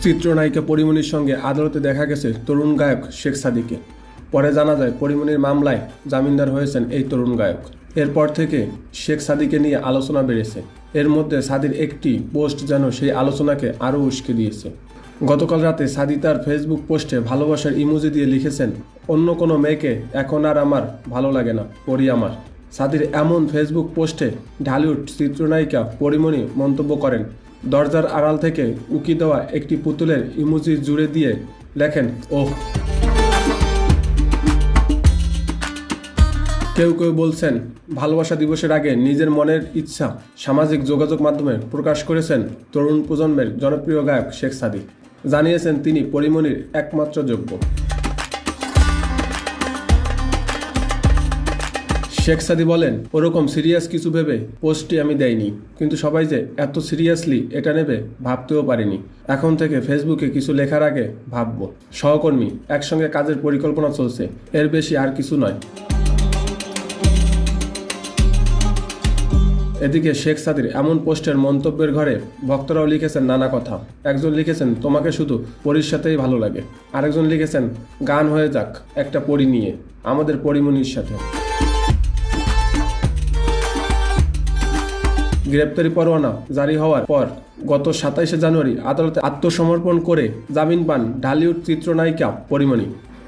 চিত্রনায়িকা পরীমনির সঙ্গে আদালতে দেখা গেছে তরুণ গায়ক শেখ সাদীকে। পরে জানা যায় পরীমনির মামলায় জামিনদার হয়েছেন এই তরুণ গায়ক। এরপর থেকে শেখ সাদীকে নিয়ে আলোচনা বেড়েছে। এর মধ্যে সাদীর একটি পোস্ট যেন সেই আলোচনাকে আরও উস্কে দিয়েছে। গতকাল রাতে সাদী তার ফেসবুক পোস্টে ভালোবাসার ইমোজি দিয়ে লিখেছেন, অন্য কোনো মেয়েকে এখন আর আমার ভালো লাগে না, পরি আমার। সাদীর এমন ফেসবুক পোস্টে ঢালিউড চিত্রনায়িকা পরীমনি মন্তব্য করেন, দরজার আড়াল থেকে উকি দেওয়া একটি পুতুলের ইমোজি জুড়ে দিয়ে লেখেন, ওহ। কেউ কেউ বলছেন, ভালোবাসা দিবসের আগে নিজের মনের ইচ্ছা সামাজিক যোগাযোগ মাধ্যমে প্রকাশ করেছেন তরুণ প্রজন্মের জনপ্রিয় গায়ক শেখ সাদী। জানিয়েছেন তিনি পরীমনির একমাত্র যোগ্য। শেখ সাদী বলেন, ওরকম সিরিয়াস কিছু ভেবে পোস্টটি আমি দেইনি, কিন্তু সবাই যে এত সিরিয়াসলি এটা নেবে ভাবতেও পারিনি। এখন থেকে ফেসবুকে কিছু লেখার আগে ভাববো। সহকর্মী, একসঙ্গে কাজের পরিকল্পনা চলছে, এর বেশি আর কিছু নয়। এদিকে শেখ সাদীর এমন পোস্টের মন্তব্যের ঘরে ভক্তরাও লিখেছেন নানা কথা। একজন লিখেছেন, তোমাকে শুধু পরীর সাথেই ভালো লাগে। আরেকজন লিখেছেন, গান হয়ে যাক একটা পরী নিয়ে, আমাদের পরীমনির সাথে। গ্রেপ্তারি পরোয়ানা জারি হওয়ার পর গত 27শে জানুয়ারি আদালতে আত্মসমর্পণ করে জামিন পান ঢালিউড চিত্রনায়িকা পরীমনি।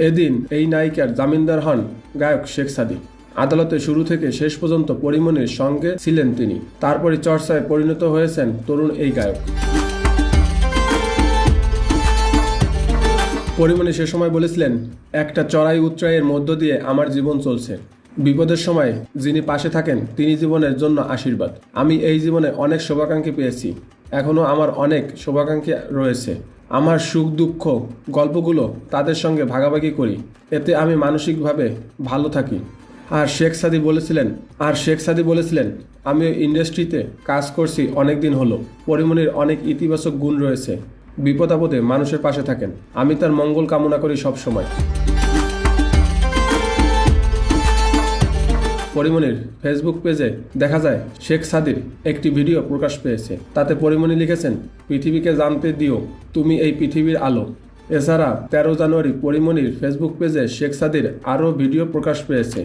এদিন এই নায়িকার জামিনদার হন গায়ক শেখ সাদী। আদালতে শুরু থেকে শেষ পর্যন্ত পরীমনির সঙ্গে ছিলেন তিনি। তারপরে চর্চায় পরিণত হয়েছেন তরুণ এই গায়ক। পরীমনি সে সময় বলেছিলেন, একটা চড়াই উৎরাইয়ের মধ্য দিয়ে আমার জীবন চলছে। বিপদের সময় যিনি পাশে থাকেন তিনি জীবনের জন্য আশীর্বাদ। আমি এই জীবনে অনেক শুভাকাঙ্ক্ষী পেয়েছি, এখনও আমার অনেক শুভাকাঙ্ক্ষী রয়েছে। আমার সুখ দুঃখ গল্পগুলো তাদের সঙ্গে ভাগাভাগি করি, এতে আমি মানসিকভাবে ভালো থাকি। আর শেখ সাদী বলেছিলেন, আমি ইন্ডাস্ট্রিতে কাজ করছি অনেক দিন হলো। পরীমনির অনেক ইতিবাচক গুণ রয়েছে, বিপদ আপদে মানুষের পাশে থাকেন, আমি তার মঙ্গল কামনা করি সব সময়। পরীমনির ফেসবুক পেজে দেখা যায় শেখ সাদীর একটি ভিডিও প্রকাশ পেয়েছে। তাতে পরীমনি লিখেছেন, পৃথিবীকে জানতে দিও তুমি এই পৃথিবীর আলো। এছাড়া 13 জানুয়ারি পরীমনির ফেসবুক পেজে শেখ সাদীর আরও ভিডিও প্রকাশ পেয়েছে।